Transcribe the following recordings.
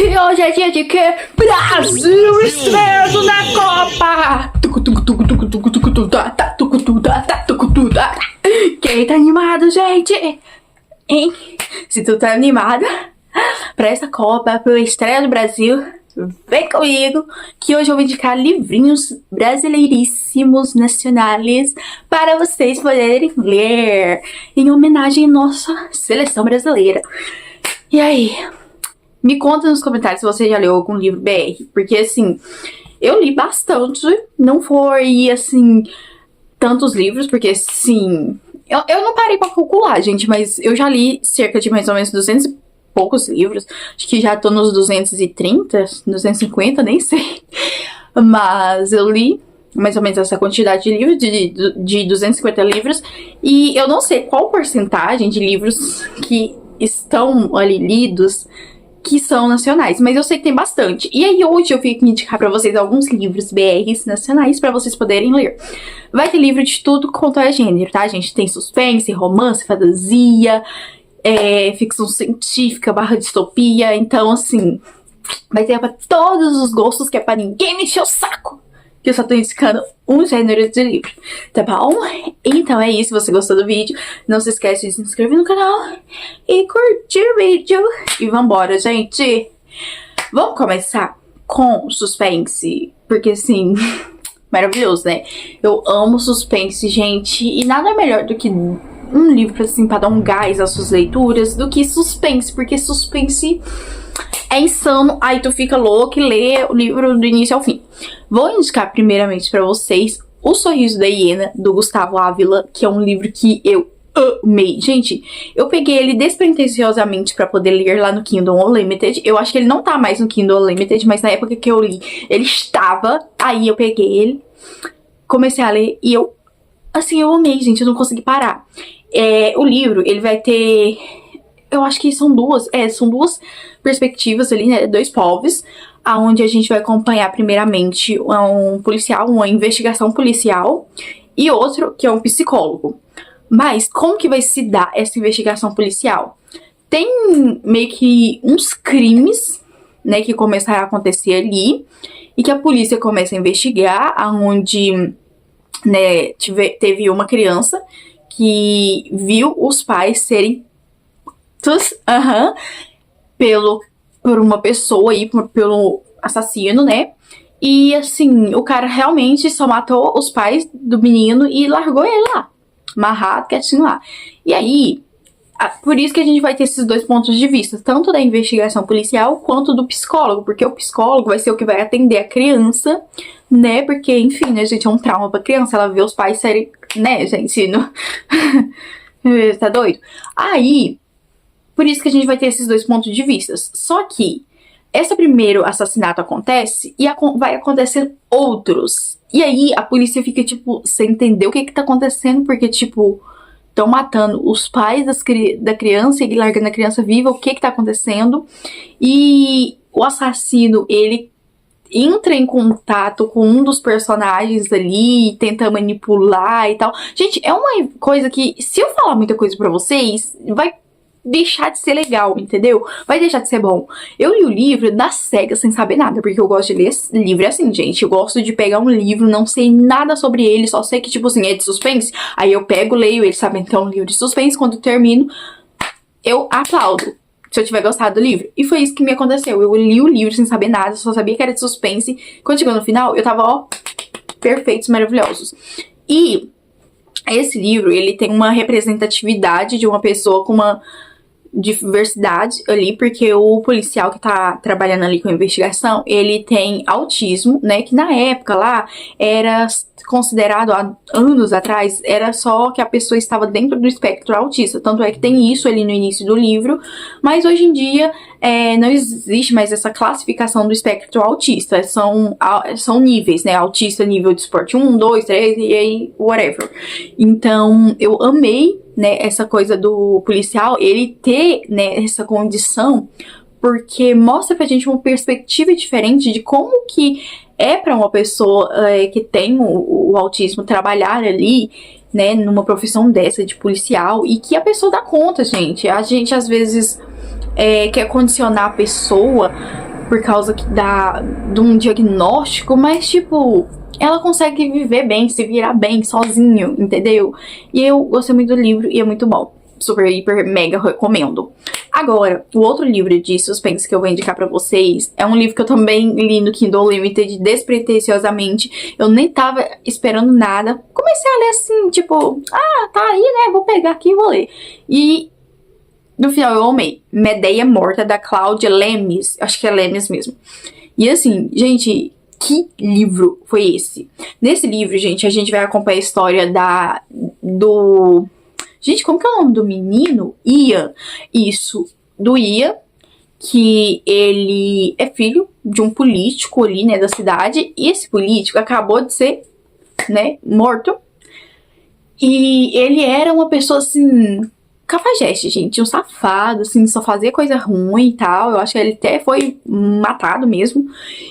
E hoje é dia de que? Brasil estreando na Copa! Quem tá animado, gente? Hein? Se tu tá animada pra essa Copa, pra estreia do Brasil, vem comigo, que hoje eu vou indicar livrinhos brasileiríssimos, nacionais, para vocês poderem ler, em homenagem à nossa seleção brasileira. E aí, me conta nos comentários se você já leu algum livro BR, porque assim, eu li bastante, não foi assim, tantos livros, porque assim, eu não parei pra calcular, gente, mas eu já li cerca de mais ou menos 200 e poucos livros, acho que já tô nos 230, 250, nem sei, mas eu li mais ou menos essa quantidade de livros, de 250 livros, e eu não sei qual porcentagem de livros que estão ali lidos que são nacionais, mas eu sei que tem bastante. E aí hoje eu vim aqui indicar pra vocês alguns livros BRs nacionais pra vocês poderem ler. Vai ter livro de tudo quanto é gênero, tá, gente? Tem suspense, romance, fantasia, ficção científica, distopia. Então, assim, vai ter pra todos os gostos, que é pra ninguém me encher o saco, que eu só tô indicando um gênero de livro, tá bom? Então é isso, se você gostou do vídeo, não se esquece de se inscrever no canal e curtir o vídeo. E vambora, gente! Vamos começar com suspense, porque assim, maravilhoso, né? Eu amo suspense, gente, e nada melhor do que um livro assim, pra dar um gás às suas leituras, do que suspense, porque suspense é insano, aí tu fica louco e lê o livro do início ao fim. Vou indicar primeiramente pra vocês O Sorriso da Hiena, do Gustavo Ávila, que é um livro que eu amei. Gente, eu peguei ele despretensiosamente pra poder ler lá no Kindle Unlimited. Eu acho que ele não tá mais no Kindle Unlimited, mas na época que eu li, ele estava. Aí eu peguei ele, comecei a ler e eu, assim, eu amei, gente, eu não consegui parar. O livro, ele vai ter... Eu acho que são duas perspectivas ali, né, dois povos, aonde a gente vai acompanhar primeiramente um policial, uma investigação policial, e outro que é um psicólogo. Mas como que vai se dar essa investigação policial? Tem meio que uns crimes, né, que começaram a acontecer ali, e que a polícia começa a investigar, aonde, né, teve uma criança que viu os pais serem por uma pessoa aí, pelo assassino, né? E assim, o cara realmente só matou os pais do menino e largou ele lá, amarrado, quietinho lá. E aí, por isso que a gente vai ter esses dois pontos de vista, tanto da investigação policial quanto do psicólogo, porque o psicólogo vai ser o que vai atender a criança, né? Porque, enfim, né, gente, é um trauma pra criança, ela vê os pais serem, né, gente, não... tá doido? Aí, por isso que a gente vai ter esses dois pontos de vista. Só que esse primeiro assassinato acontece e vai acontecer outros. E aí a polícia fica, tipo, sem entender o que tá acontecendo, porque, tipo, estão matando os pais da criança e largando a criança viva, o que tá acontecendo. E o assassino, ele entra em contato com um dos personagens ali, tenta manipular e tal. Gente, é uma coisa que, se eu falar muita coisa pra vocês, vai deixar de ser legal, entendeu? Vai deixar de ser bom. Eu li o livro das cegas sem saber nada, porque eu gosto de ler livro assim, gente. Eu gosto de pegar um livro, não sei nada sobre ele, só sei que, tipo assim, é de suspense. Aí eu pego, leio ele, sabe? Então, é um livro de suspense. Quando eu termino, eu aplaudo, se eu tiver gostado do livro. E foi isso que me aconteceu. Eu li o livro sem saber nada, só sabia que era de suspense. Quando chegou no final, eu tava, ó, perfeitos, maravilhosos. E esse livro, ele tem uma representatividade de uma pessoa com uma diversidade ali, porque o policial que tá trabalhando ali com a investigação, ele tem autismo, né, que na época lá era considerado, há anos atrás, era só que a pessoa estava dentro do espectro autista, tanto é que tem isso ali no início do livro, mas hoje em dia não existe mais essa classificação do espectro autista, são níveis, né, autista nível de suporte 1, 2, 3 e aí whatever. Então eu amei, né, essa coisa do policial, ele ter, né, essa condição, porque mostra pra gente uma perspectiva diferente de como que é pra uma pessoa que tem o autismo trabalhar ali, né, numa profissão dessa de policial, e que a pessoa dá conta, gente. A gente às vezes quer condicionar a pessoa por causa de um diagnóstico, mas, tipo, ela consegue viver bem, se virar bem, sozinho, entendeu? E eu gostei muito do livro e é muito bom. Super, hiper, mega recomendo. Agora, o outro livro de suspense que eu vou indicar pra vocês é um livro que eu também li no Kindle Unlimited despretensiosamente. Eu nem tava esperando nada. Comecei a ler assim, tipo, tá aí, né? Vou pegar aqui e vou ler. E no final eu amei. Medeia Morta, da Cláudia Lemes. Acho que é Lemes mesmo. E assim, gente, que livro foi esse? Nesse livro, gente, a gente vai acompanhar a história do... Gente, como que é o nome do menino? Ian. Isso, do Ian, que ele é filho de um político ali, né, da cidade. E esse político acabou de ser, né, morto. E ele era uma pessoa, assim, cafajeste, gente. Um safado, assim, só fazia coisa ruim e tal. Eu acho que ele até foi matado mesmo.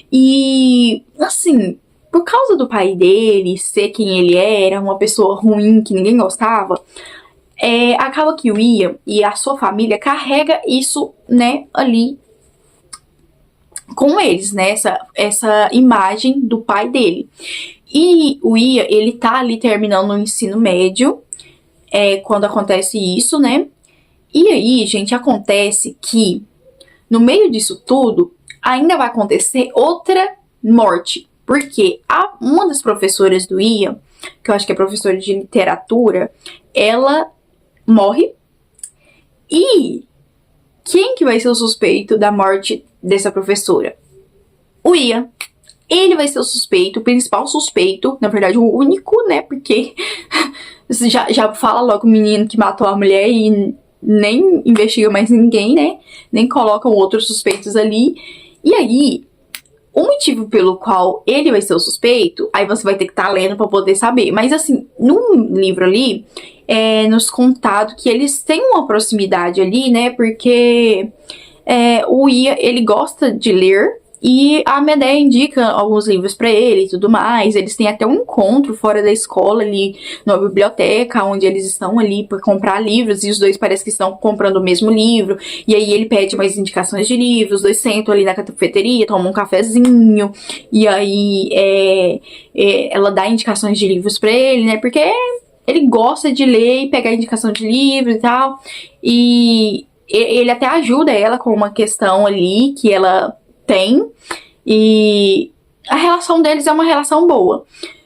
E, assim, por causa do pai dele ser quem ele era, uma pessoa ruim que ninguém gostava... acaba que o Ian e a sua família carrega isso, né, ali com eles, né, essa imagem do pai dele. E o Ian, ele tá ali terminando o ensino médio, quando acontece isso, né, e aí, gente, acontece que no meio disso tudo, ainda vai acontecer outra morte, porque uma das professoras do Ian, que eu acho que é professora de literatura, ela morre. E quem que vai ser o suspeito da morte dessa professora? O Ian. Ele vai ser o suspeito, o principal suspeito, na verdade o único, né, porque já fala logo o menino que matou a mulher e nem investiga mais ninguém, né, nem colocam outros suspeitos ali. E aí, o motivo pelo qual ele vai ser o suspeito, aí você vai ter que estar lendo pra poder saber. Mas assim, no livro ali, nos contado que eles têm uma proximidade ali, né? Porque o Ian, ele gosta de ler e a Medeia indica alguns livros pra ele e tudo mais. Eles têm até um encontro fora da escola ali, na biblioteca, onde eles estão ali pra comprar livros e os dois parecem que estão comprando o mesmo livro. E aí ele pede mais indicações de livros, os dois sentam ali na cafeteria, tomam um cafezinho. E aí ela dá indicações de livros pra ele, né? Porque ele gosta de ler e pegar indicação de livros e tal. E ele até ajuda ela com uma questão ali que ela tem. E a relação deles é uma relação boa.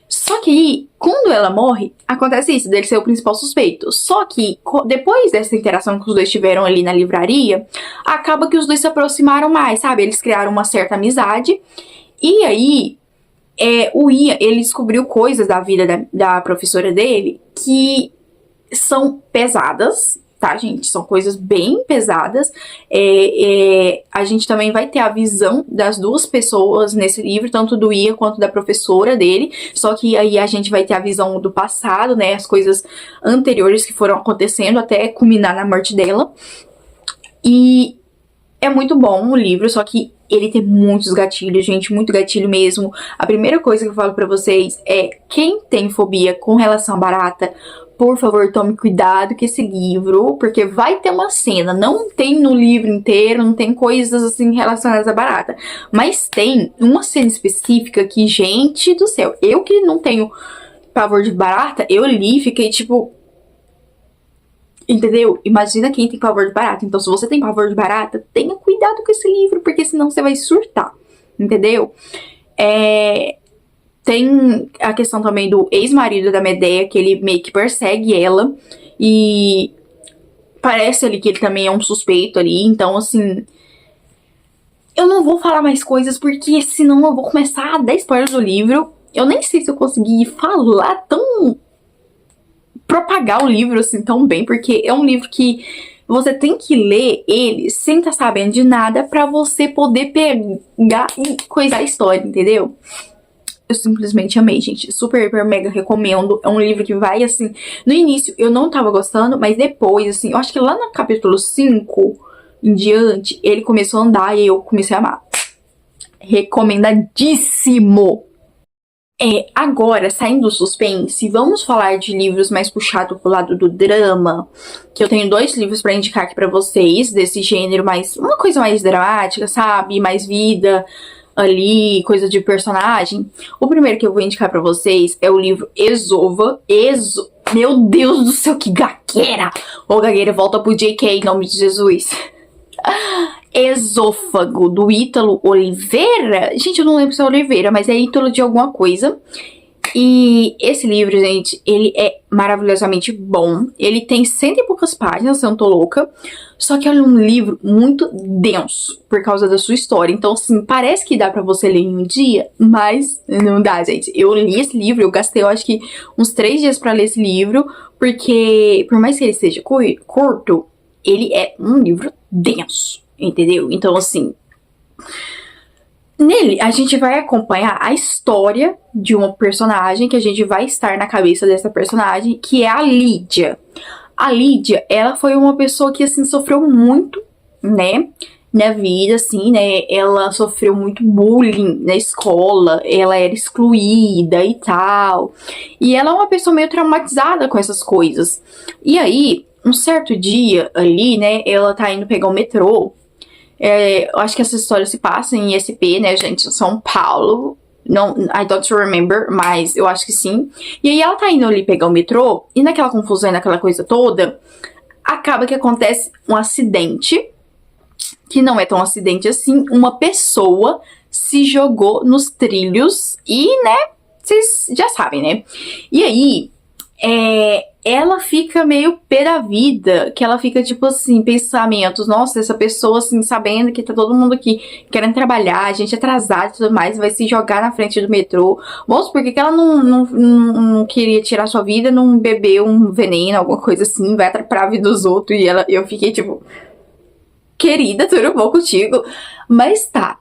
Só que quando ela morre, acontece isso, dele ser o principal suspeito. Só que depois dessa interação que os dois tiveram ali na livraria, acaba que os dois se aproximaram mais, sabe? Eles criaram uma certa amizade. E aí... o Ian, ele descobriu coisas da vida da professora dele que são pesadas, tá, gente? São coisas bem pesadas. A gente também vai ter a visão das duas pessoas nesse livro, tanto do Ian quanto da professora dele. Só que aí a gente vai ter a visão do passado, né? As coisas anteriores que foram acontecendo até culminar na morte dela. E é muito bom o livro, só que ele tem muitos gatilhos, gente, muito gatilho mesmo. A primeira coisa que eu falo pra vocês é, quem tem fobia com relação à barata, por favor, tome cuidado com esse livro, porque vai ter uma cena, não tem no livro inteiro, não tem coisas assim relacionadas à barata, mas tem uma cena específica que, gente do céu, eu que não tenho pavor de barata, eu li e fiquei tipo... Entendeu? Imagina quem tem pavor de barata. Então, se você tem pavor de barata, tenha cuidado com esse livro, porque senão você vai surtar. Entendeu? Tem a questão também do ex-marido da Medeia, que ele meio que persegue ela. E parece ali que ele também é um suspeito ali. Então, assim... eu não vou falar mais coisas, porque senão eu vou começar a dar spoiler do livro. Eu nem sei se eu consegui falar tão... propagar o livro assim tão bem, porque é um livro que você tem que ler ele sem estar sabendo de nada pra você poder pegar e coisar a história, entendeu? Eu simplesmente amei, gente. Super, hiper, mega recomendo. É um livro que vai, assim... no início eu não tava gostando, mas depois, assim... eu acho que lá no capítulo 5 em diante, ele começou a andar e eu comecei a amar. Recomendadíssimo! Agora, saindo do suspense, vamos falar de livros mais puxados pro lado do drama, que eu tenho 2 livros pra indicar aqui pra vocês, desse gênero, mais uma coisa mais dramática, sabe? Mais vida ali, coisa de personagem. O primeiro que eu vou indicar pra vocês é o livro Ezova. Meu Deus do céu, que gagueira! Ô, gagueira, volta pro JK, em nome de Jesus. Esôfago, do Ítalo Oliveira. Gente, eu não lembro se é Oliveira, mas é Ítalo de alguma coisa. E esse livro, gente, ele é maravilhosamente bom. Ele tem 100 e poucas páginas, se eu não tô louca. Só que é um livro muito denso, por causa da sua história. Então, assim, parece que dá pra você ler em um dia, mas não dá, gente. Eu li esse livro, eu gastei, eu acho que uns 3 dias pra ler esse livro. Porque, por mais que ele seja curto, ele é um livro denso, entendeu? Então, assim, nele a gente vai acompanhar a história de uma personagem, que a gente vai estar na cabeça dessa personagem, que é a Lídia. A Lídia, ela foi uma pessoa que, assim, sofreu muito, né, na vida, assim, né, ela sofreu muito bullying na escola, ela era excluída e tal, e ela é uma pessoa meio traumatizada com essas coisas. E aí, um certo dia ali, né, ela tá indo pegar o metrô. Eu acho que essa história se passa em SP, né, gente, São Paulo. Não, I don't remember, mas eu acho que sim. E aí ela tá indo ali pegar o metrô, e naquela confusão, naquela coisa toda, acaba que acontece um acidente, que não é tão acidente assim. Uma pessoa se jogou nos trilhos e, né, vocês já sabem, né? E aí, ela fica meio pé da vida, que ela fica, tipo assim, pensamentos, nossa, essa pessoa, assim, sabendo que tá todo mundo aqui querendo trabalhar, gente atrasada e tudo mais, vai se jogar na frente do metrô. Moço, por que ela não queria tirar sua vida, não bebeu um veneno, alguma coisa assim, vai atrapalhar a vida dos outros? E eu fiquei, tipo, querida, tudo bom contigo? Mas tá.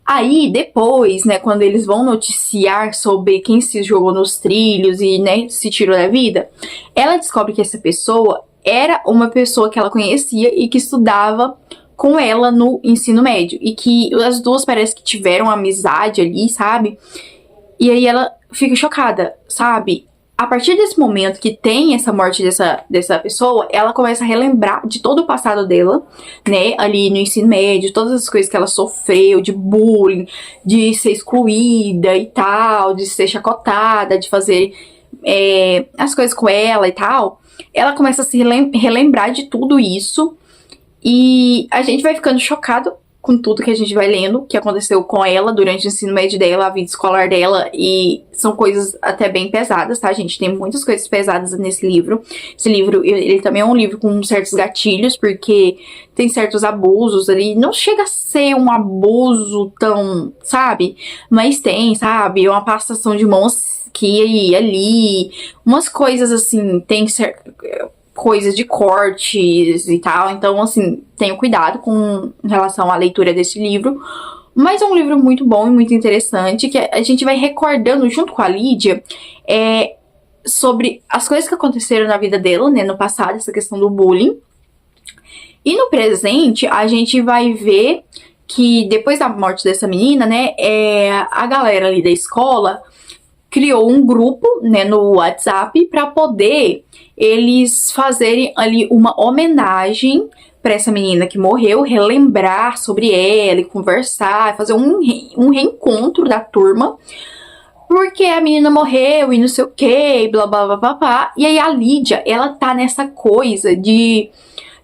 Aí, depois, né, quando eles vão noticiar sobre quem se jogou nos trilhos e, né, se tirou da vida, ela descobre que essa pessoa era uma pessoa que ela conhecia e que estudava com ela no ensino médio. E que as duas parece que tiveram amizade ali, sabe? E aí ela fica chocada, sabe? A partir desse momento que tem essa morte dessa pessoa, ela começa a relembrar de todo o passado dela, né, ali no ensino médio, todas as coisas que ela sofreu, de bullying, de ser excluída e tal, de ser chacotada, de fazer as coisas com ela e tal. Ela começa a se relembrar de tudo isso, e a gente vai ficando chocado com tudo que a gente vai lendo, que aconteceu com ela durante o ensino médio dela, a vida escolar dela, e são coisas até bem pesadas, tá, gente? Tem muitas coisas pesadas nesse livro. Esse livro, ele também é um livro com certos gatilhos, porque tem certos abusos ali. Não chega a ser um abuso tão, sabe? Mas tem, sabe? Uma passação de mãos aqui e ali, umas coisas assim, tem coisas de cortes e tal, então, assim, tenho cuidado com relação à leitura desse livro, mas é um livro muito bom e muito interessante, que a gente vai recordando junto com a Lídia sobre as coisas que aconteceram na vida dela, né, no passado, essa questão do bullying, e no presente a gente vai ver que depois da morte dessa menina, né, a galera ali da escola criou um grupo, né, no WhatsApp para poder eles fazerem ali uma homenagem para essa menina que morreu, relembrar sobre ela e conversar, fazer um reencontro da turma, porque a menina morreu e não sei o que, blá blá blá blá blá. E aí a Lídia, ela tá nessa coisa de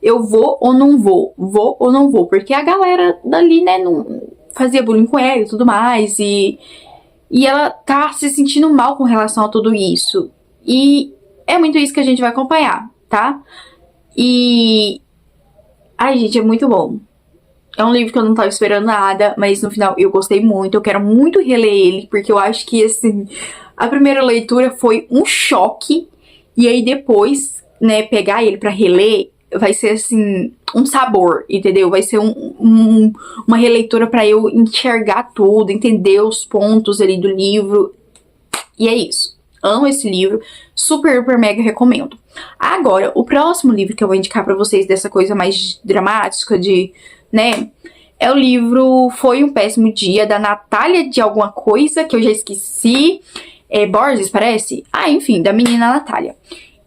eu vou ou não vou, vou ou não vou, porque a galera dali, né, não fazia bullying com ela e tudo mais, e ela tá se sentindo mal com relação a tudo isso. E é muito isso que a gente vai acompanhar, tá? E... ai, gente, é muito bom. É um livro que eu não tava esperando nada, mas no final eu gostei muito. Eu quero muito reler ele, porque eu acho que, assim, a primeira leitura foi um choque. E aí depois, né, pegar ele pra reler, vai ser, assim, um sabor, entendeu? Vai ser uma releitura pra eu enxergar tudo, entender os pontos ali do livro. E é isso. Amo esse livro, super, super, mega recomendo. Agora, o próximo livro que eu vou indicar pra vocês, dessa coisa mais dramática, né, é o livro Foi um Péssimo Dia, da Natália de alguma coisa, que eu já esqueci. Borges, parece? Ah, enfim, da menina Natália.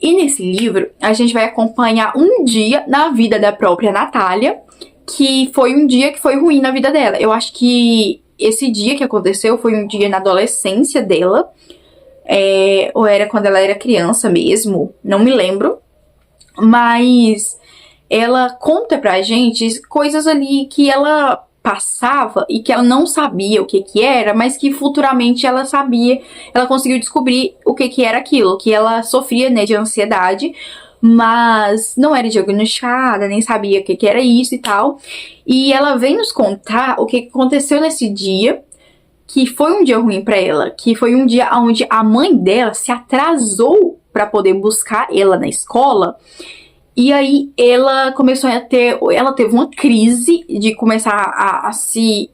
E nesse livro, a gente vai acompanhar um dia na vida da própria Natália, que foi um dia que foi ruim na vida dela. Eu acho que esse dia que aconteceu foi um dia na adolescência dela, ou era quando ela era criança mesmo, não me lembro. Mas ela conta pra gente coisas ali que ela passava e que ela não sabia o que que era, mas que futuramente ela sabia, ela conseguiu descobrir o que que era aquilo, que ela sofria, né, de ansiedade, mas não era diagnosticada, nem sabia o que que era isso e tal. E ela vem nos contar o que que aconteceu nesse dia, que foi um dia ruim pra ela, que foi um dia onde a mãe dela se atrasou pra poder buscar ela na escola. E aí ela começou a ter, ela teve uma crise de começar a se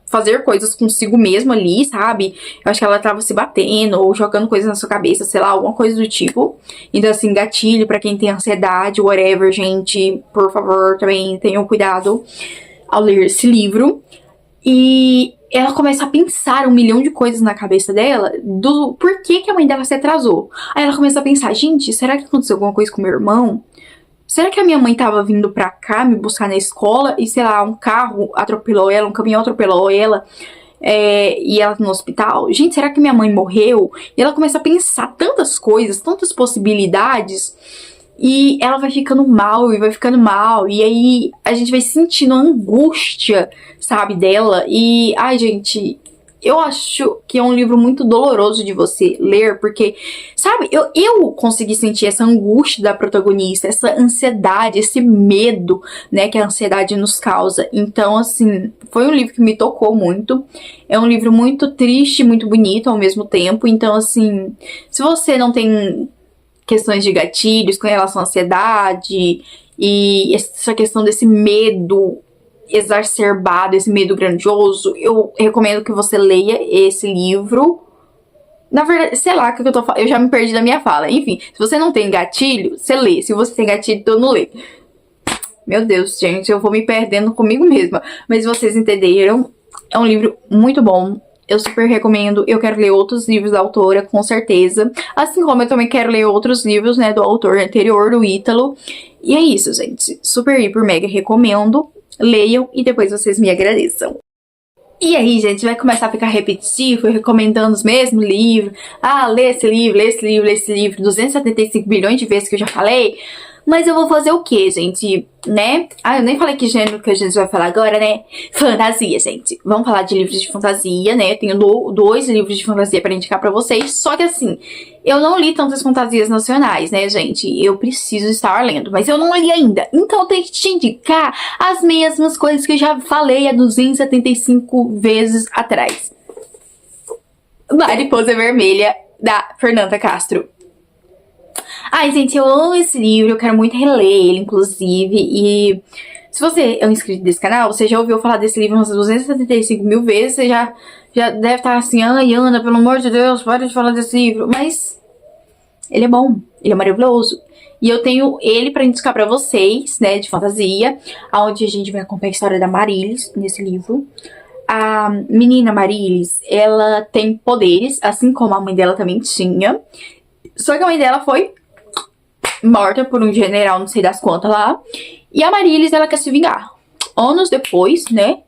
fazer coisas consigo mesma ali, sabe? Eu acho que ela tava se batendo ou jogando coisas na sua cabeça, sei lá, alguma coisa do tipo. Então assim, gatilho pra quem tem ansiedade, whatever, gente, por favor, também tenham cuidado ao ler esse livro. E ela começa a pensar um milhão de coisas na cabeça dela do porquê que a mãe dela se atrasou. Aí ela começa a pensar, gente, será que aconteceu alguma coisa com meu irmão? Será que a minha mãe tava vindo pra cá me buscar na escola e, sei lá, um carro atropelou ela, um caminhão atropelou ela e ela no hospital? Gente, será que minha mãe morreu? E ela começa a pensar tantas coisas, tantas possibilidades, e ela vai ficando mal e vai ficando mal. E aí a gente vai sentindo a angústia, sabe, dela. E, ai, gente, eu acho que é um livro muito doloroso de você ler, porque, sabe, eu consegui sentir essa angústia da protagonista, essa ansiedade, esse medo, né, que a ansiedade nos causa. Então, assim, foi um livro que me tocou muito. É um livro muito triste, muito bonito ao mesmo tempo. Então, assim, se você não tem questões de gatilhos com relação à ansiedade e essa questão desse medo exacerbado, esse medo grandioso, eu recomendo que você leia esse livro. Na verdade, sei lá o que eu tô falando, eu já me perdi da minha fala. Enfim, se você não tem gatilho, você lê. Se você tem gatilho, então não lê. Meu Deus, gente, eu vou me perdendo comigo mesma. Mas vocês entenderam? É um livro muito bom. Eu super recomendo. Eu quero ler outros livros da autora, com certeza. Assim como eu também quero ler outros livros, né, do autor anterior, do Ítalo. E é isso, gente. Super, hiper, mega recomendo. Leiam e depois vocês me agradeçam. E aí, gente, vai começar a ficar repetitivo, recomendando os mesmos livros. Ah, lê esse livro, lê esse livro, lê esse livro 275 bilhões de vezes que eu já falei. Mas eu vou fazer o quê, gente? Né? Ah, eu nem falei que gênero que a gente vai falar agora, né? Fantasia, gente. Vamos falar de livros de fantasia, né? Eu tenho dois livros de fantasia pra indicar pra vocês. Só que assim, eu não li tantas fantasias nacionais, né, gente? Eu preciso estar lendo, mas eu não li ainda. Então eu tenho que te indicar as mesmas coisas que eu já falei há 275 vezes atrás. Mariposa Vermelha, da Fernanda Castro. Ai, gente, eu amo esse livro, eu quero muito reler ele, inclusive, e se você é um inscrito desse canal, você já ouviu falar desse livro umas 275 mil vezes, você já deve estar assim, ai, Ana, pelo amor de Deus, para de falar desse livro, mas ele é bom, ele é maravilhoso, e eu tenho ele pra indicar pra vocês, né, de fantasia, onde a gente vai acompanhar a história da Marilis, nesse livro. A menina Marilis, ela tem poderes, assim como a mãe dela também tinha, só que a mãe dela foi morta por um general, não sei das quantas lá. E a Marilis, ela quer se vingar. Anos depois, né?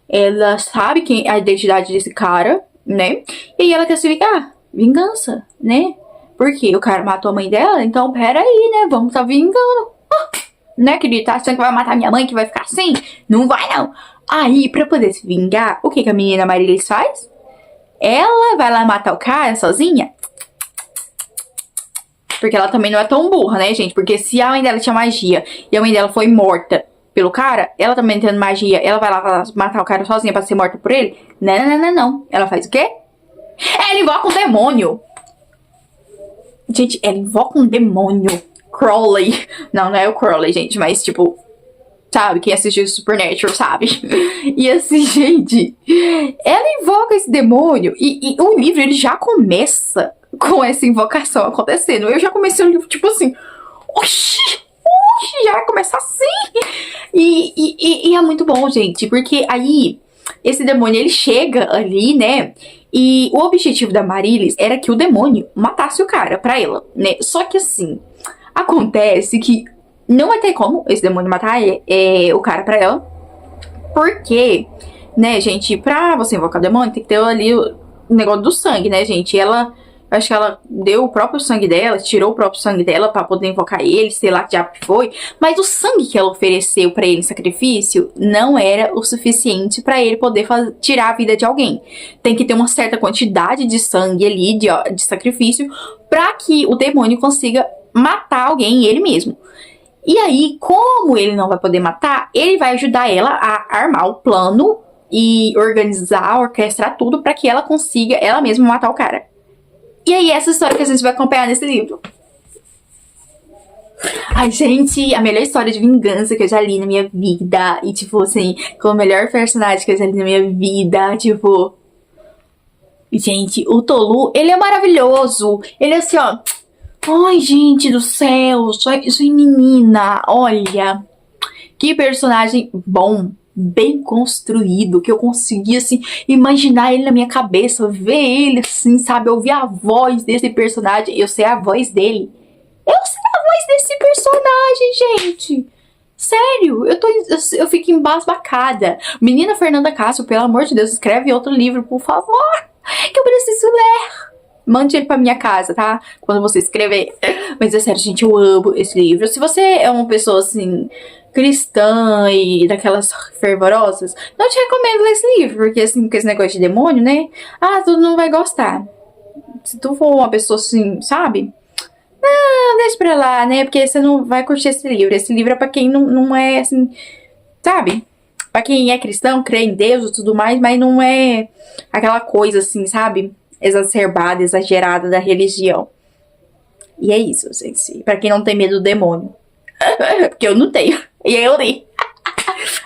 Ela sabe a identidade desse cara, né? E aí ela quer se vingar. Vingança, né? Porque o cara matou a mãe dela, então pera aí, né? Vamos tá vingando. Né, querida? Tá achando que vai matar minha mãe, que vai ficar assim? Não vai, não. Aí, pra poder se vingar, o que que a menina Marilis faz? Ela vai lá matar o cara sozinha? Porque ela também não é tão burra, né, gente? Porque se a mãe dela tinha magia e a mãe dela foi morta pelo cara, ela também tendo magia, ela vai lá matar o cara sozinha pra ser morta por ele? Não, não, não, não. Ela faz o quê? Ela invoca um demônio. Gente, ela invoca um demônio. Crowley. Não, não é o Crowley, gente, mas tipo... Sabe? Quem assistiu Supernatural sabe. E assim, gente... Ela invoca esse demônio e o livro, ele já começa... com essa invocação acontecendo. Eu já comecei o livro tipo assim, oxi, já vai começar assim. E é muito bom, gente, porque aí esse demônio, ele chega ali, né? E o objetivo da Marílis era que o demônio matasse o cara pra ela, né? Só que assim, acontece que não vai ter como esse demônio matar o cara pra ela. Porque, né, gente, pra você invocar o demônio, tem que ter ali o negócio do sangue, né, gente? Acho que ela deu o próprio sangue dela, tirou o próprio sangue dela pra poder invocar ele, sei lá que diabo que foi. Mas o sangue que ela ofereceu pra ele em sacrifício não era o suficiente pra ele poder tirar a vida de alguém. Tem que ter uma certa quantidade de sangue ali, de sacrifício, pra que o demônio consiga matar alguém, ele mesmo. E aí, como ele não vai poder matar, ele vai ajudar ela a armar o plano e organizar, orquestrar tudo pra que ela consiga ela mesma matar o cara. E aí, essa história que a gente vai acompanhar nesse livro. Ai, gente, a melhor história de vingança que eu já li na minha vida. E, tipo, assim, com o melhor personagem que eu já li na minha vida. Tipo... Gente, o Tolu, ele é maravilhoso. Ele é assim, ó... Ai, gente do céu, sou menina, olha, que personagem bom, bem construído, que eu consegui, assim, imaginar ele na minha cabeça, ver ele, assim, sabe, ouvir a voz desse personagem, eu sei a voz dele, eu sei a voz desse personagem, gente, sério, eu fico embasbacada. Menina Fernanda Castro, pelo amor de Deus, escreve outro livro, por favor, que eu preciso ler. Mande ele pra minha casa, tá? Quando você escrever. Mas é sério, gente, eu amo esse livro. Se você é uma pessoa, assim, cristã e daquelas fervorosas, não te recomendo ler esse livro. Porque, assim, com esse negócio de demônio, né? Ah, tu não vai gostar. Se tu for uma pessoa, assim, sabe? Não, deixa pra lá, né? Porque você não vai curtir esse livro. Esse livro é pra quem não é, assim, sabe? Pra quem é cristão, crê em Deus e tudo mais, mas não é aquela coisa, assim, sabe? Exacerbada, exagerada da religião. E é isso, gente. Pra quem não tem medo do demônio. Porque eu não tenho. E aí eu li.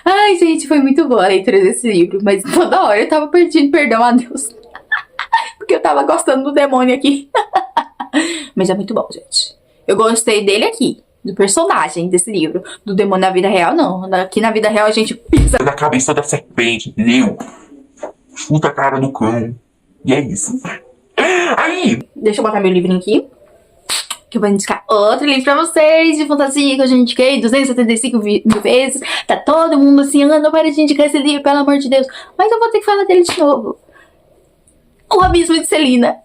Ai, gente, foi muito boa a leitura desse livro. Mas toda hora eu tava pedindo perdão a Deus. Porque eu tava gostando do demônio aqui. Mas é muito bom, gente. Eu gostei dele aqui. Do personagem desse livro. Do demônio na vida real, não. Aqui na vida real a gente pisa na cabeça da serpente, entendeu? Chuta a cara do cão. E é isso. Aí! Deixa eu botar meu livrinho aqui. Que eu vou indicar outro livro pra vocês de fantasia que eu já indiquei 275 mil vezes. Tá todo mundo assim, não para de indicar esse livro, pelo amor de Deus. Mas eu vou ter que falar dele de novo. O Abismo de Celina.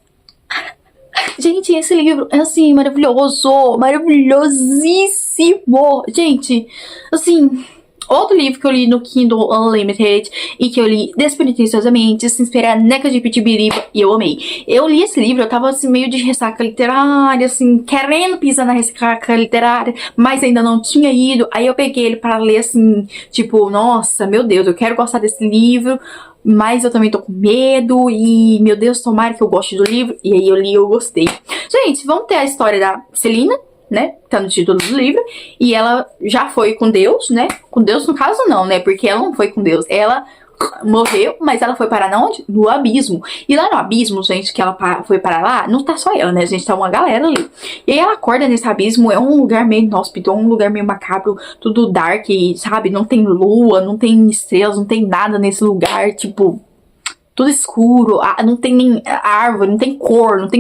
Gente, esse livro é assim, maravilhoso. Maravilhosíssimo. Gente, assim... Outro livro que eu li no Kindle Unlimited e que eu li despretensiosamente, se inspira Neca de Pitibiriba, e eu amei. Eu li esse livro, eu tava assim meio de ressaca literária, assim, querendo pisar na ressaca literária, mas ainda não tinha ido. Aí eu peguei ele para ler assim, tipo, nossa, meu Deus, eu quero gostar desse livro, mas eu também tô com medo e, meu Deus, tomara que eu goste do livro. E aí eu li e eu gostei. Gente, vamos ter a história da Celina, né, tá no título do livro, e ela já foi com Deus, né, com Deus no caso não, né, porque ela não foi com Deus, ela morreu, mas ela foi parar onde? No abismo. E lá no abismo, gente, que ela foi parar lá, não tá só ela, né, gente, tá uma galera ali. E aí ela acorda nesse abismo, é um lugar meio inóspito, é um lugar meio macabro, tudo dark, sabe, não tem lua, não tem estrelas, não tem nada nesse lugar, tipo... Tudo escuro, não tem nem árvore, não tem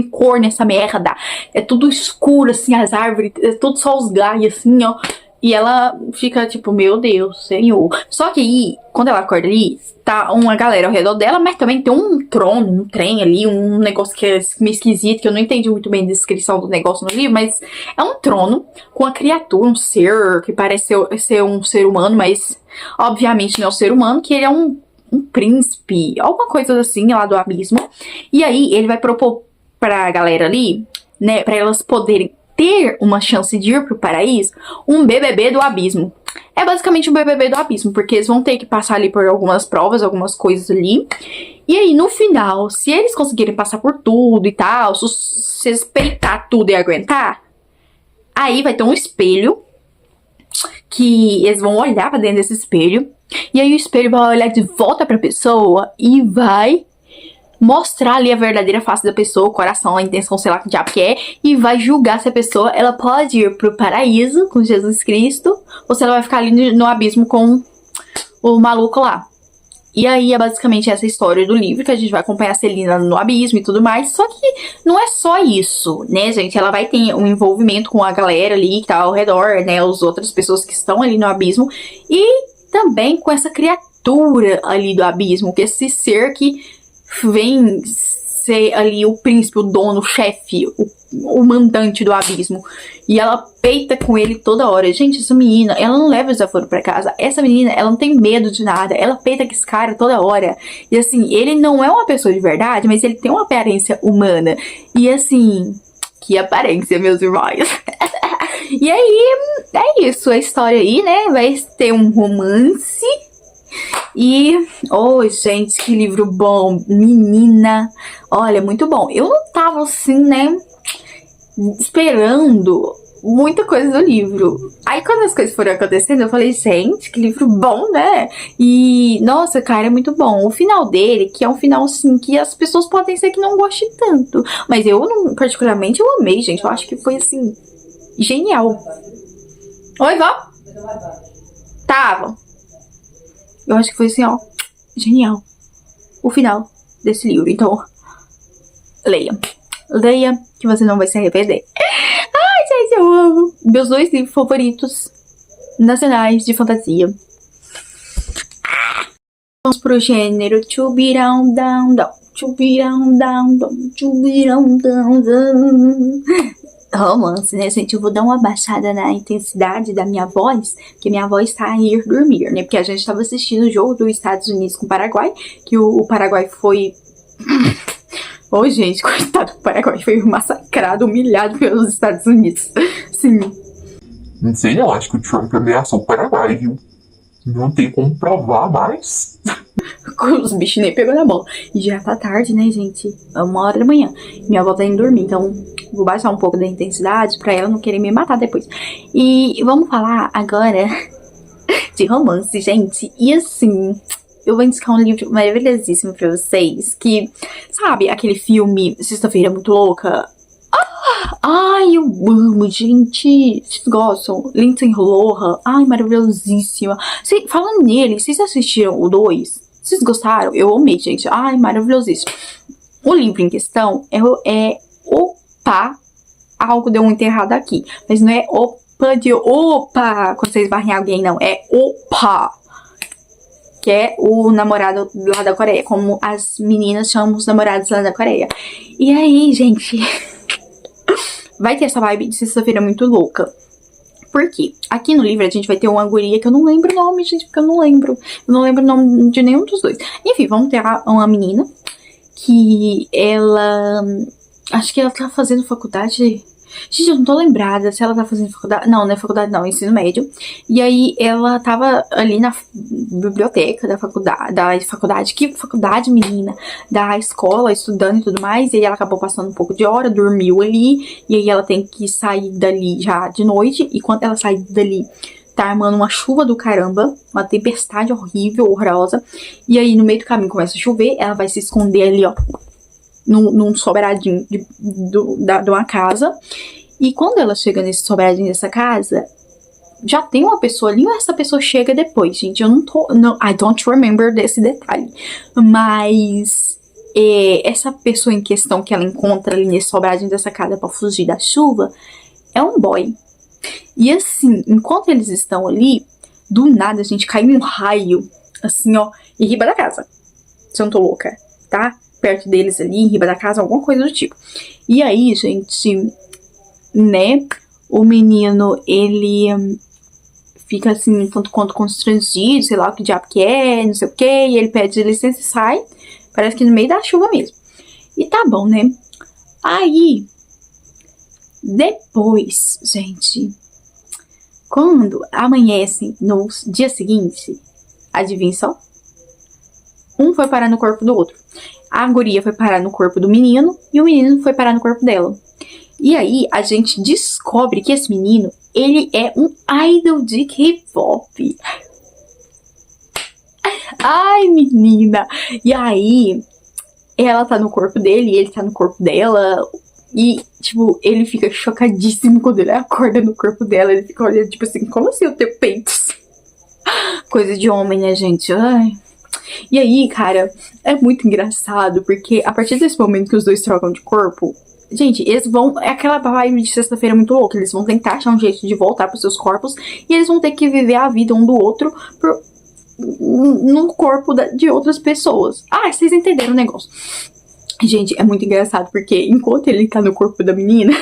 cor nessa merda. É tudo escuro, assim, as árvores, é tudo só os galhos, assim, ó. E ela fica tipo, meu Deus, Senhor. Só que aí, quando ela acorda ali, tá uma galera ao redor dela, mas também tem um trono, um trem ali, um negócio que é meio esquisito, que eu não entendi muito bem a descrição do negócio no livro, mas é um trono com uma criatura, um ser que parece ser um ser humano, mas obviamente não é um ser humano, que ele é um príncipe, alguma coisa assim lá do abismo. E aí ele vai propor pra galera ali, né, pra elas poderem ter uma chance de ir pro paraíso, um BBB do abismo. É basicamente um BBB do abismo, porque eles vão ter que passar ali por algumas provas, algumas coisas ali. E aí no final, se eles conseguirem passar por tudo e tal, se respeitar tudo e aguentar, aí vai ter um espelho que eles vão olhar pra dentro desse espelho. E aí o espelho vai olhar de volta pra pessoa e vai mostrar ali a verdadeira face da pessoa, o coração, a intenção, sei lá que diabo que é, e vai julgar se a pessoa, ela pode ir pro paraíso com Jesus Cristo, ou se ela vai ficar ali no abismo com o maluco lá. E aí é basicamente essa história do livro, que a gente vai acompanhar a Celina no abismo e tudo mais. Só que não é só isso, né, gente? Ela vai ter um envolvimento com a galera ali que tá ao redor, né? As outras pessoas que estão ali no abismo. E também com essa criatura ali do abismo, que esse ser que vem ser ali o príncipe, o dono, o chefe, o mandante do abismo. E ela peita com ele toda hora. Gente, essa menina, ela não leva desaforo pra casa. Essa menina, ela não tem medo de nada. Ela peita com esse cara toda hora. E assim, ele não é uma pessoa de verdade, mas ele tem uma aparência humana. E assim, que aparência, meus irmãos. E aí, é isso. A história aí, né? Vai ter um romance. E, oh, gente, que livro bom. Menina, olha, muito bom. Eu não tava assim, né, esperando muita coisa do livro. Aí quando as coisas foram acontecendo, eu falei, gente, que livro bom, né? E, nossa, cara, é muito bom. O final dele, que é um final, assim, que as pessoas podem ser que não gostem tanto. Mas eu, particularmente, eu amei, gente. Eu acho que foi, assim, genial. Oi, vó? Tava. Eu acho que foi assim, ó, genial. O final desse livro. Então, leia. Leia, que você não vai se arrepender. Ai, gente, eu amo. Meus 2 livros favoritos nacionais de fantasia. Vamos pro gênero Chubirão Down Down. Chubirão Down Down. Chubirão Down Down. Romance, né, gente? Eu vou dar uma baixada na intensidade da minha voz, porque minha voz tá a ir dormir, né? Porque a gente tava assistindo o jogo dos Estados Unidos com o Paraguai, que o Paraguai foi... Ô, gente, coitado do Paraguai, foi massacrado, humilhado pelos Estados Unidos. Sim. Não sei não, acho que o Trump ameaçou o Paraguai, viu? Não tem como provar, mas... Os bichos nem pegou na bola. E já tá tarde, né, gente? É 1h da manhã. Minha avó tá indo dormir, então vou baixar um pouco da intensidade pra ela não querer me matar depois. E vamos falar agora de romance, gente. E assim, eu vou indicar um livro maravilhosíssimo pra vocês. Que, sabe, aquele filme Sexta-feira Muito Louca? Ai, eu amo, gente. Vocês gostam? Lindsay Lohan. Ai, maravilhosíssima. Falando nele, vocês assistiram o 2? Vocês gostaram? Eu amei, gente. Ai, maravilhosíssimo. O livro em questão é Opa. Algo deu muito errado aqui. Mas não é Opa de Opa. Quando vocês barrem alguém, não. É Opa. Que é o namorado lá da Coreia. Como as meninas chamam os namorados lá da Coreia. E aí, gente... Vai ter essa vibe de Sexta-feira Muito Louca. Por quê? Aqui no livro a gente vai ter uma guria que eu não lembro o nome, gente, porque eu não lembro. Eu não lembro o nome de nenhum dos dois. Enfim, vamos ter uma menina que ela... Acho que ela tá fazendo faculdade... Gente, eu não tô lembrada se ela tá fazendo faculdade... Não, não é faculdade não, é ensino médio. E aí ela tava ali na biblioteca da faculdade. Que faculdade, menina? Da escola, estudando e tudo mais. E aí ela acabou passando um pouco de hora, dormiu ali. E aí ela tem que sair dali já de noite. E quando ela sai dali, tá armando uma chuva do caramba. Uma tempestade horrível, horrorosa. E aí no meio do caminho começa a chover. Ela vai se esconder ali, ó. Num sobradinho de uma casa. E quando ela chega nesse sobradinho dessa casa, já tem uma pessoa ali, ou essa pessoa chega depois, gente? Eu não tô... Não, I don't remember desse detalhe. Mas... essa pessoa em questão que ela encontra ali nesse sobradinho dessa casa pra fugir da chuva, é um boy. E assim, enquanto eles estão ali, do nada, gente, cai um raio, assim, ó, em riba da casa. Se eu não tô louca, tá? Perto deles ali, em riba da casa, alguma coisa do tipo. E aí, gente, né, o menino, ele fica assim, tanto quanto constrangido, sei lá o que diabo que é, não sei o que, e ele pede licença e sai, parece que no meio da chuva mesmo. E tá bom, né? Aí, depois, gente, quando amanhece no dia seguinte, adivinha só? Um foi parar no corpo do outro. A guria foi parar no corpo do menino e o menino foi parar no corpo dela. E aí a gente descobre que esse menino, ele é um idol de K-pop. Ai, menina! E aí ela tá no corpo dele e ele tá no corpo dela. E, tipo, ele fica chocadíssimo quando ele acorda no corpo dela. Ele fica olhando, tipo assim, como assim eu ter peitos? Coisa de homem, né, gente? Ai... E aí, cara, é muito engraçado, porque a partir desse momento que os dois trocam de corpo, gente, eles vão. É aquela vibe de sexta-feira muito louca. Eles vão tentar achar um jeito de voltar pros seus corpos e eles vão ter que viver a vida um do outro no corpo de outras pessoas. Ah, vocês entenderam o negócio. Gente, é muito engraçado, porque enquanto ele tá no corpo da menina,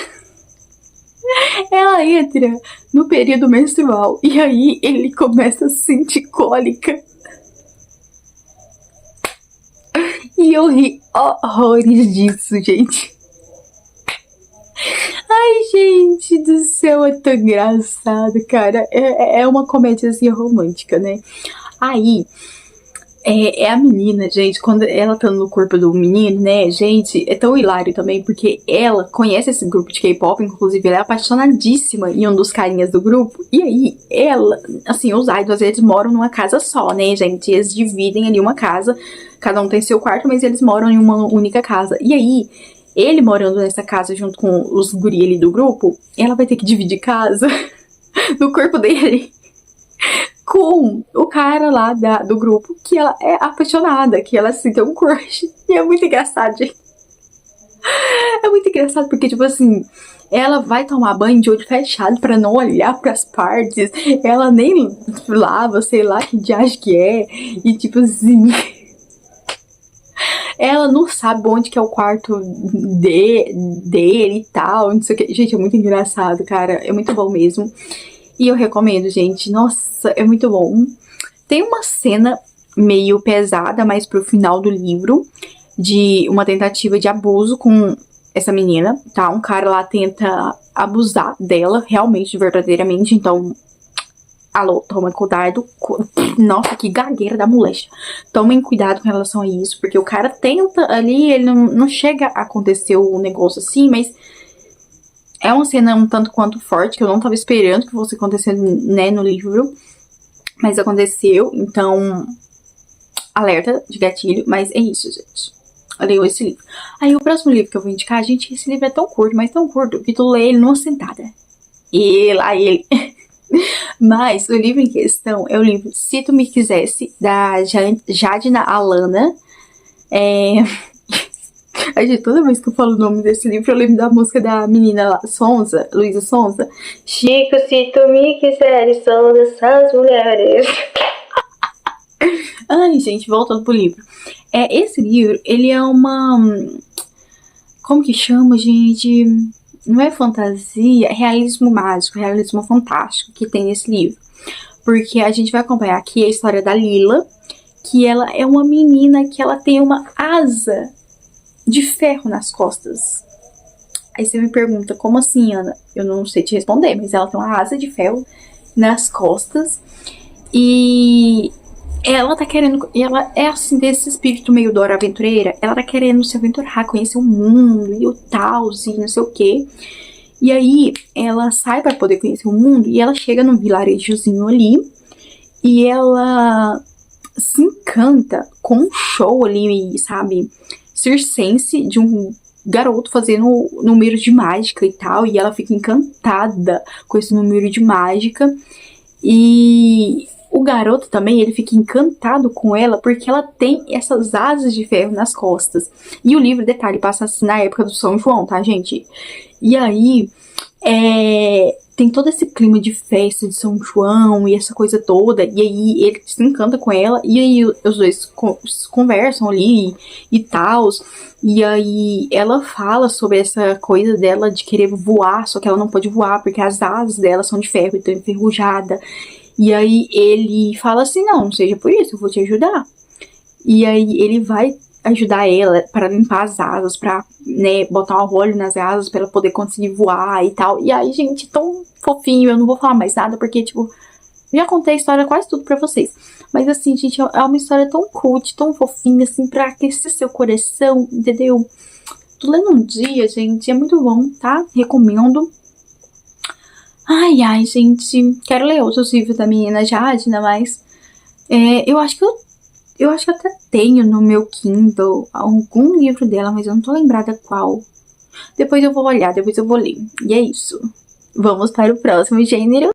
ela entra no período menstrual e aí ele começa a sentir cólica. E eu ri horrores disso, gente. Ai, gente do céu, é tão engraçado, cara. É uma comédiazinha romântica, né? Aí, é a menina, gente, quando ela tá no corpo do menino, né, gente, é tão hilário também, porque ela conhece esse grupo de K-pop, inclusive ela é apaixonadíssima em um dos carinhas do grupo, e aí ela, assim, os idols, eles moram numa casa só, né, gente, eles dividem ali uma casa, cada um tem seu quarto, mas eles moram em uma única casa, e aí, ele morando nessa casa junto com os guri ali do grupo, ela vai ter que dividir casa no corpo dele com o cara lá do grupo, que ela é apaixonada, que ela assim, tem um crush. E é muito engraçado, gente. É muito engraçado porque, tipo assim, ela vai tomar banho de olho fechado pra não olhar pras partes. Ela nem lava, sei lá que diacho que é. E, tipo assim, ela não sabe onde que é o quarto dele e tal, não sei o que. Gente, é muito engraçado, cara. É muito bom mesmo. E eu recomendo, gente. Nossa, é muito bom. Tem uma cena meio pesada, mais pro final do livro, de uma tentativa de abuso com essa menina, tá? Um cara lá tenta abusar dela, realmente, verdadeiramente. Então, alô, tomem cuidado. Nossa, que gagueira da moléstia. Tomem cuidado com relação a isso, porque o cara tenta ali, ele não chega a acontecer o negócio assim, mas é uma cena um tanto quanto forte, que eu não tava esperando que fosse acontecer, né, no livro. Mas aconteceu, então, alerta de gatilho. Mas é isso, gente. Eu leio esse livro. Aí o próximo livro que eu vou indicar, gente, esse livro é tão curto, mas tão curto, que tu lê ele numa sentada. E lá ele. Mas o livro em questão é o livro Se Tu Me Quisesse, da Jadina Alana. Gente, toda vez que eu falo o nome desse livro, eu lembro da música da menina lá, Sonza, Luísa Sonza. Chico, se tu me quiseres, sou dessas mulheres. Ai, gente, voltando pro livro. Esse livro, ele é uma... Como que chama, gente? Não é fantasia, é realismo mágico, realismo fantástico que tem nesse livro. Porque a gente vai acompanhar aqui a história da Lila, que ela é uma menina que ela tem uma asa de ferro nas costas. Aí você me pergunta, como assim, Ana? Eu não sei te responder, mas ela tem uma asa de ferro nas costas. E ela tá querendo... E ela é assim, desse espírito meio Dora Aventureira. Ela tá querendo se aventurar, conhecer o mundo e o tal, e não sei o quê. E aí, ela sai pra poder conhecer o mundo. E ela chega num vilarejozinho ali. E ela se encanta com um show ali, sabe? Circense, de um garoto fazendo número de mágica e tal, e ela fica encantada com esse número de mágica, e o garoto também, ele fica encantado com ela, porque ela tem essas asas de ferro nas costas, e o livro, detalhe, passa assim na época do São João, tá, gente? E aí, tem todo esse clima de festa de São João e essa coisa toda, e aí ele se encanta com ela, e aí os dois conversam ali e tal, e aí ela fala sobre essa coisa dela de querer voar, só que ela não pode voar porque as asas dela são de ferro e estão enferrujadas, e aí ele fala assim, não seja por isso, eu vou te ajudar. E aí ele vai ajudar ela para limpar as asas, pra, né, botar um óleo nas asas para ela poder conseguir voar e tal. E aí, gente, tão fofinho, eu não vou falar mais nada, porque, tipo, já contei a história quase tudo pra vocês. Mas, assim, gente, é uma história tão cult, tão fofinha, assim, pra aquecer seu coração, entendeu? Tô lendo um dia, gente, é muito bom, tá? Recomendo. Ai, ai, gente, quero ler outros livros da menina Jadina, mas eu acho que eu até tenho no meu Kindle algum livro dela, mas eu não tô lembrada qual. Depois eu vou olhar, depois eu vou ler. E é isso. Vamos para o próximo gênero.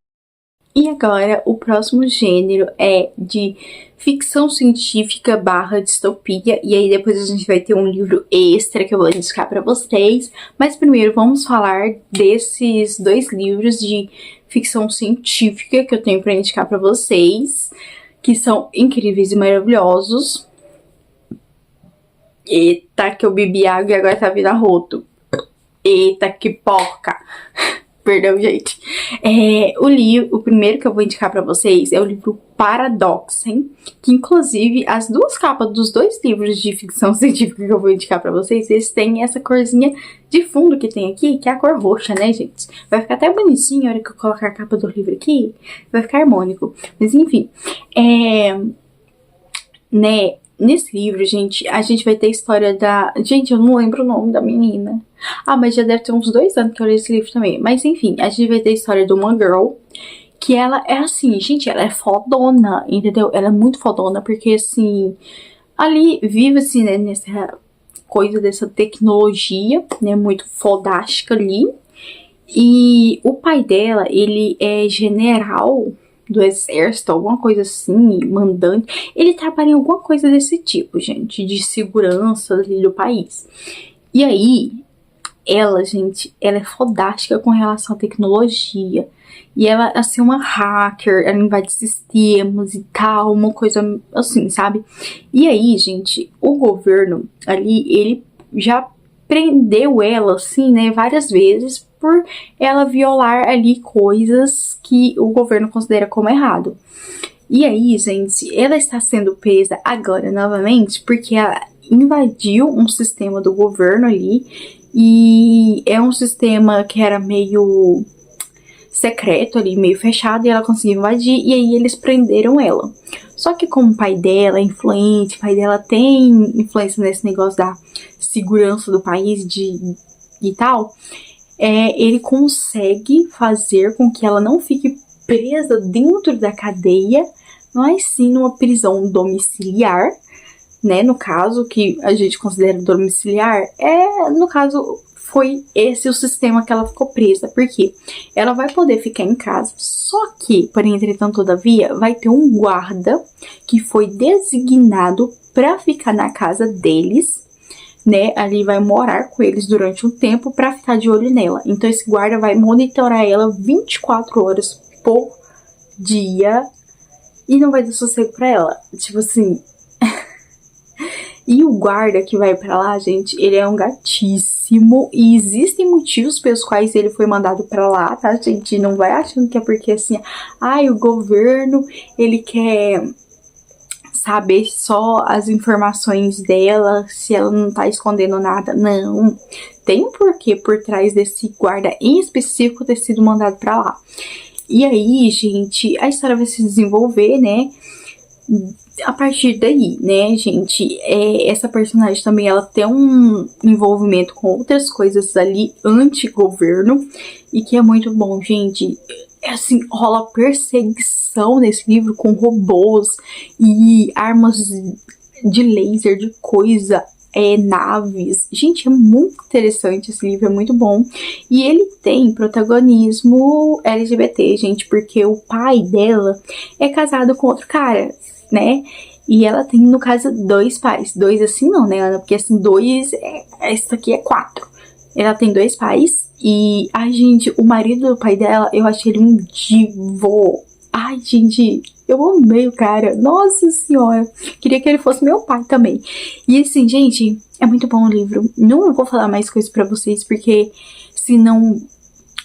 E agora, o próximo gênero é de ficção científica barra distopia. E aí depois a gente vai ter um livro extra que eu vou indicar pra vocês. Mas primeiro vamos falar desses 2 livros de ficção científica que eu tenho pra indicar pra vocês, que são incríveis e maravilhosos. Eita, que eu bebi água e agora tá vindo arroto. Eita, que porca! Perdão, gente. O primeiro que eu vou indicar pra vocês é o livro Paradoxem, que inclusive as 2 capas dos 2 livros de ficção científica que eu vou indicar pra vocês, eles têm essa corzinha de fundo que tem aqui, que é a cor roxa, né, gente? Vai ficar até bonitinho a hora que eu colocar a capa do livro aqui, vai ficar harmônico. Mas enfim, né, nesse livro, gente, a gente vai ter a história da... Gente, eu não lembro o nome da menina. Ah, mas já deve ter uns 2 anos que eu li esse livro também. Mas enfim, a gente vai ter a história de uma girl, que ela é assim, gente, ela é fodona, entendeu? Ela é muito fodona, porque assim, ali vive assim, né, nessa coisa dessa tecnologia, né, muito fodástica ali. E o pai dela, ele é general do exército, alguma coisa assim, mandante. Ele trabalha em alguma coisa desse tipo, gente, de segurança ali do país. E aí, ela, gente, ela é fodástica com relação à tecnologia. E ela, assim, uma hacker, ela invade sistemas e tal, uma coisa assim, sabe? E aí, gente, o governo ali, ele já prendeu ela, assim, né, várias vezes por ela violar ali coisas que o governo considera como errado. E aí, gente, ela está sendo presa agora novamente porque ela invadiu um sistema do governo ali, e é um sistema que era meio secreto ali, meio fechado, e ela conseguiu invadir, e aí eles prenderam ela. Só que como o pai dela é influente, o pai dela tem influência nesse negócio da segurança do país e tal, ele consegue fazer com que ela não fique presa dentro da cadeia, mas sim numa prisão domiciliar, né, no caso, que a gente considera domiciliar, no caso, foi esse o sistema que ela ficou presa, porque ela vai poder ficar em casa, só que, porém, entretanto, todavia, vai ter um guarda que foi designado para ficar na casa deles, né, ali vai morar com eles durante um tempo para ficar de olho nela. Então esse guarda vai monitorar ela 24 horas por dia e não vai dar sossego pra ela. Tipo assim... E o guarda que vai pra lá, gente, ele é um gatíssimo. E existem motivos pelos quais ele foi mandado pra lá, tá, gente? Não vai achando que é porque, assim, o governo, ele quer saber só as informações dela, se ela não tá escondendo nada. Não. Tem um porquê por trás desse guarda em específico ter sido mandado pra lá. E aí, gente, a história vai se desenvolver, né? A partir daí, né, gente, essa personagem também, ela tem um envolvimento com outras coisas ali anti-governo, e que é muito bom, gente. Assim, rola perseguição nesse livro com robôs e armas de laser, de coisa, naves. Gente, é muito interessante esse livro, é muito bom. E ele tem protagonismo LGBT, gente, porque o pai dela é casado com outro cara, né? E ela tem, no caso, 2 pais. 2 assim não, né, Ana? Porque assim, 2, essa aqui é 4. Ela tem 2 pais. E, ai, gente, o marido do pai dela, eu achei ele um divo. Ai, gente, eu amei o cara. Nossa senhora. Queria que ele fosse meu pai também. E assim, gente, é muito bom o livro. Não vou falar mais coisas pra vocês, porque senão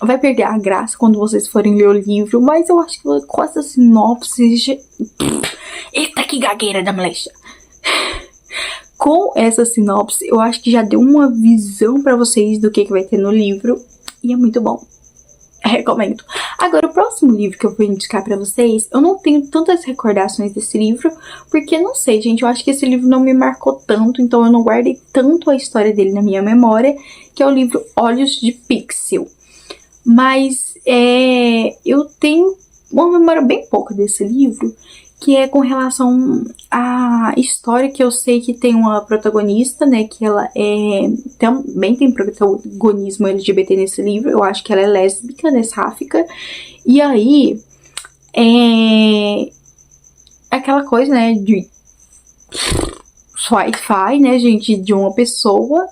vai perder a graça quando vocês forem ler o livro. Mas eu acho que com essa sinopse... Eita, que gagueira da molecha! Com essa sinopse, eu acho que já deu uma visão pra vocês do que vai ter no livro. E é muito bom. Recomendo. Agora, o próximo livro que eu vou indicar pra vocês, eu não tenho tantas recordações desse livro, porque, não sei, gente, eu acho que esse livro não me marcou tanto, então eu não guardei tanto a história dele na minha memória, que é o livro Olhos de Pixel. Mas, eu tenho uma memória bem pouca desse livro, que é com relação à história, que eu sei que tem uma protagonista, né, que ela também tem protagonismo LGBT nesse livro. Eu acho que ela é lésbica, né, sáfica. E aí, é aquela coisa, né, de sci-fi, né, gente, de uma pessoa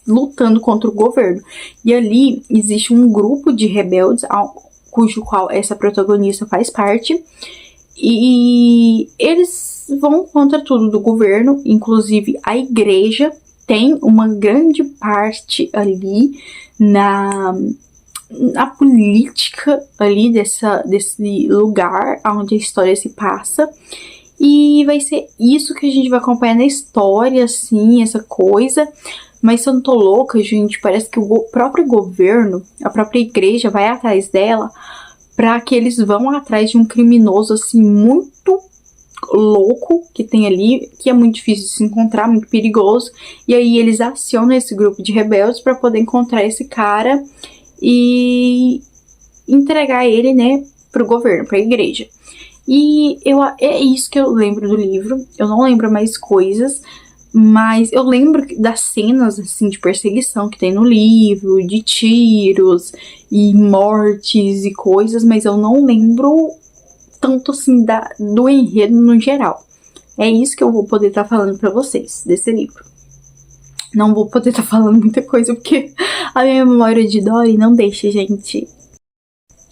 lutando contra o governo. E ali existe um grupo de rebeldes, cujo qual essa protagonista faz parte, e eles vão contra tudo do governo, inclusive a igreja tem uma grande parte ali na política ali desse lugar onde a história se passa. E vai ser isso que a gente vai acompanhar na história, assim, essa coisa. Mas se eu não tô louca, gente, parece que o próprio governo, a própria igreja vai atrás dela pra que eles vão atrás de um criminoso, assim, muito louco que tem ali, que é muito difícil de se encontrar, muito perigoso. E aí eles acionam esse grupo de rebeldes pra poder encontrar esse cara e entregar ele, né, pro governo, pra igreja. E é isso que eu lembro do livro. Eu não lembro mais coisas, mas eu lembro das cenas, assim, de perseguição que tem no livro, de tiros e mortes e coisas, mas eu não lembro tanto, assim, do enredo no geral. É isso que eu vou poder estar falando pra vocês, desse livro. Não vou poder estar falando muita coisa, porque a minha memória de Dory não deixa, gente.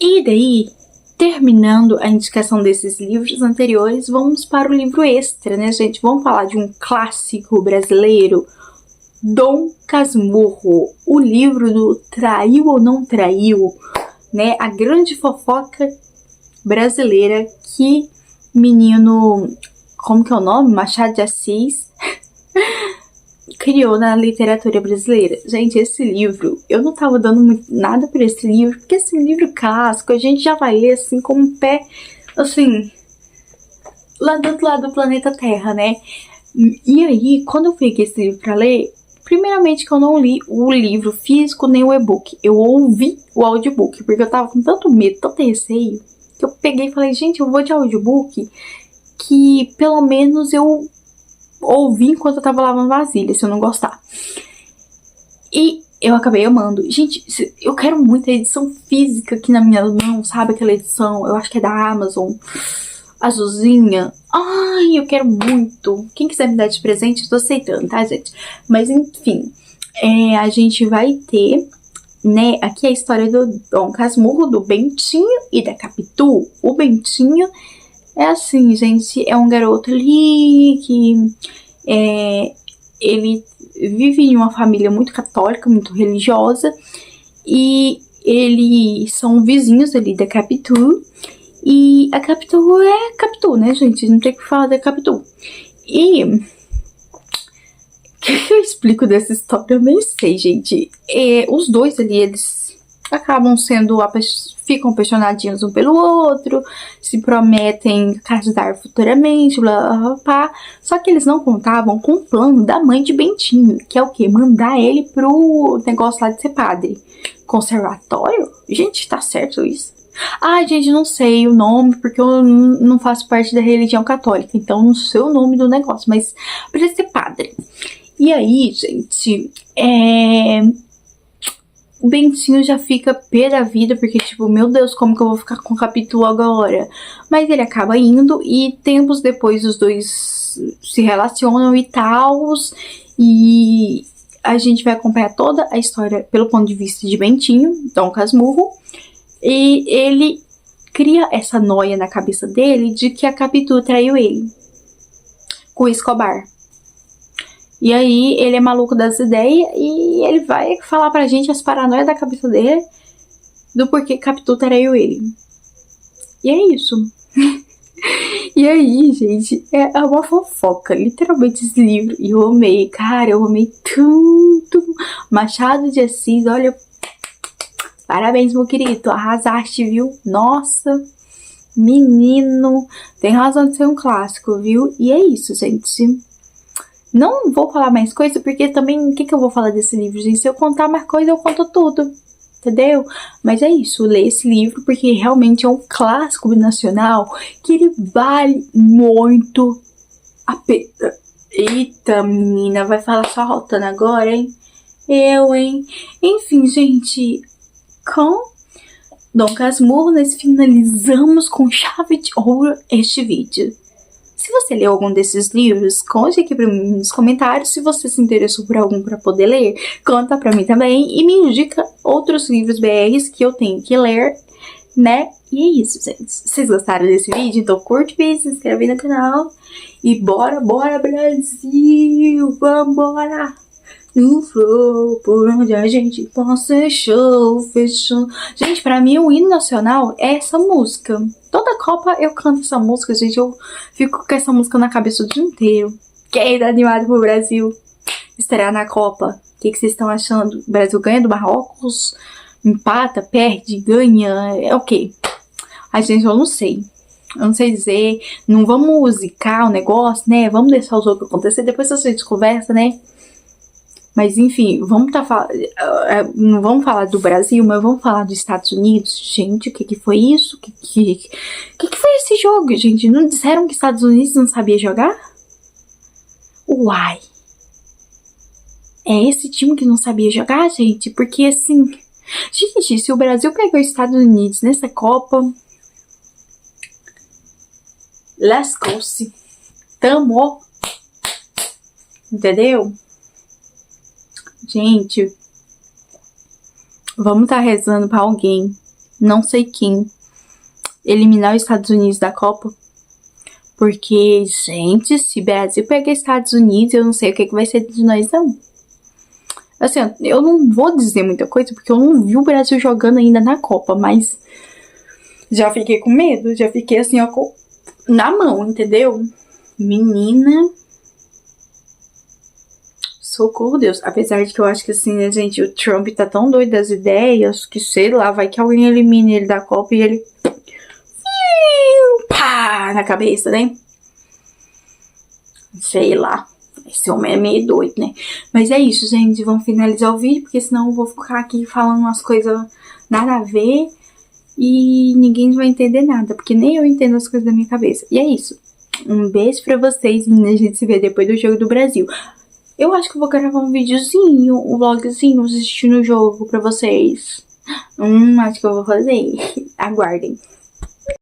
E daí, terminando a indicação desses livros anteriores, vamos para o livro extra, né, gente? Vamos falar de um clássico brasileiro, Dom Casmurro, o livro do Traiu ou Não Traiu, né? A grande fofoca brasileira que menino, como que é o nome? Machado de Assis criou na literatura brasileira. Gente, esse livro, eu não tava dando nada por esse livro, porque esse livro clássico, a gente já vai ler assim com um pé, assim, lá do outro lado do planeta Terra, né? E aí, quando eu peguei esse livro pra ler, primeiramente que eu não li o livro físico nem o e-book, eu ouvi o audiobook, porque eu tava com tanto medo, tanto receio, que eu peguei e falei, gente, eu vou de audiobook, que pelo menos eu ouvi enquanto eu tava lavando vasilha, se eu não gostar. E eu acabei amando. Gente, eu quero muito a edição física aqui na minha mão, sabe? Aquela edição, eu acho que é da Amazon, azulzinha. Ai, eu quero muito. Quem quiser me dar de presente, eu tô aceitando, tá, gente? Mas enfim, a gente vai ter, né, aqui a história do Dom Casmurro, do Bentinho e da Capitu. O Bentinho é assim, gente, é um garoto ali que ele vive em uma família muito católica, muito religiosa, e eles são vizinhos ali da Capitu, e a Capitu é Capitu, né, gente? Não tem o que falar da Capitu. E o que eu explico dessa história? Eu nem sei, gente. Os dois ali, eles acabam ficam apaixonadinhos um pelo outro, se prometem casar futuramente, blá, blá, blá, blá. Só que eles não contavam com o plano da mãe de Bentinho, que é o quê? Mandar ele pro negócio lá de ser padre. Conservatório? Gente, tá certo isso? Ah, gente, não sei o nome, porque eu não faço parte da religião católica, então não sei o nome do negócio, mas pra ele ser padre. E aí, gente, o Bentinho já fica pé da vida, porque tipo, meu Deus, como que eu vou ficar com o Capitu agora? Mas ele acaba indo e tempos depois os dois se relacionam e tal, e a gente vai acompanhar toda a história pelo ponto de vista de Bentinho, Dom Casmurro, e ele cria essa noia na cabeça dele de que a Capitu traiu ele com o Escobar. E aí ele é maluco das ideias e ele vai falar pra gente as paranoias da cabeça dele do porquê Capitu traiu ele. E é isso. E aí, gente, é uma fofoca, literalmente, esse livro. E eu amei, cara, eu amei tanto. Machado de Assis, olha, parabéns, meu querido, arrasaste, viu? Nossa, menino, tem razão de ser um clássico, viu? E é isso, gente. Não vou falar mais coisa, porque também, o que eu vou falar desse livro, gente? Se eu contar mais coisa, eu conto tudo, entendeu? Mas é isso, lê esse livro, porque realmente é um clássico nacional, que ele vale muito a pena. Eita, menina, vai falar só rotando agora, hein? Hein? Enfim, gente, com Dom Casmurro, nós finalizamos com chave de ouro este vídeo. Se você leu algum desses livros, conte aqui pra mim nos comentários. Se você se interessou por algum pra poder ler, conta pra mim também. E me indica outros livros BRs que eu tenho que ler, né? E é isso, gente. Se vocês gostaram desse vídeo, então curte o vídeo, se inscreve no canal. E bora, bora, Brasil! Vambora! No flow, por onde a gente possa show, fechou. Gente, pra mim o hino nacional é essa música. Toda Copa eu canto essa música, gente. Eu fico com essa música na cabeça o dia inteiro. Quem tá animado pro Brasil estrear na Copa? O que vocês estão achando? O Brasil ganha do Marrocos? Empata, perde, ganha? É o quê? Ai, gente, eu não sei. Eu não sei dizer. Não vamos musicar o negócio, né? Vamos deixar o jogo acontecer. Depois a gente conversa, né? Mas enfim, não vamos falar do Brasil, mas vamos falar dos Estados Unidos. Gente, o que foi isso? O que foi esse jogo, gente? Não disseram que Estados Unidos não sabia jogar? Uai. É esse time que não sabia jogar, gente? Porque assim... Gente, se o Brasil pegou os Estados Unidos nessa Copa... Lascou-se. Tamo. Entendeu? Gente, vamos estar rezando pra alguém, não sei quem, eliminar os Estados Unidos da Copa. Porque, gente, se o Brasil pegar os Estados Unidos, eu não sei o que vai ser de nós, não. Assim, eu não vou dizer muita coisa, porque eu não vi o Brasil jogando ainda na Copa, mas já fiquei com medo, já fiquei assim, ó, na mão, entendeu? Menina... Socorro, Deus. Apesar de que eu acho que assim, né, gente, o Trump tá tão doido das ideias que, sei lá, vai que alguém elimine ele da Copa e ele... Pá! Na cabeça, né? Sei lá. Esse homem é meio doido, né? Mas é isso, gente. Vamos finalizar o vídeo, porque senão eu vou ficar aqui falando umas coisas nada a ver e ninguém vai entender nada, porque nem eu entendo as coisas da minha cabeça. E é isso. Um beijo pra vocês e a gente se vê depois do Jogo do Brasil. Eu acho que eu vou gravar um videozinho, um vlogzinho, assistindo o jogo pra vocês. Acho que eu vou fazer. Aguardem.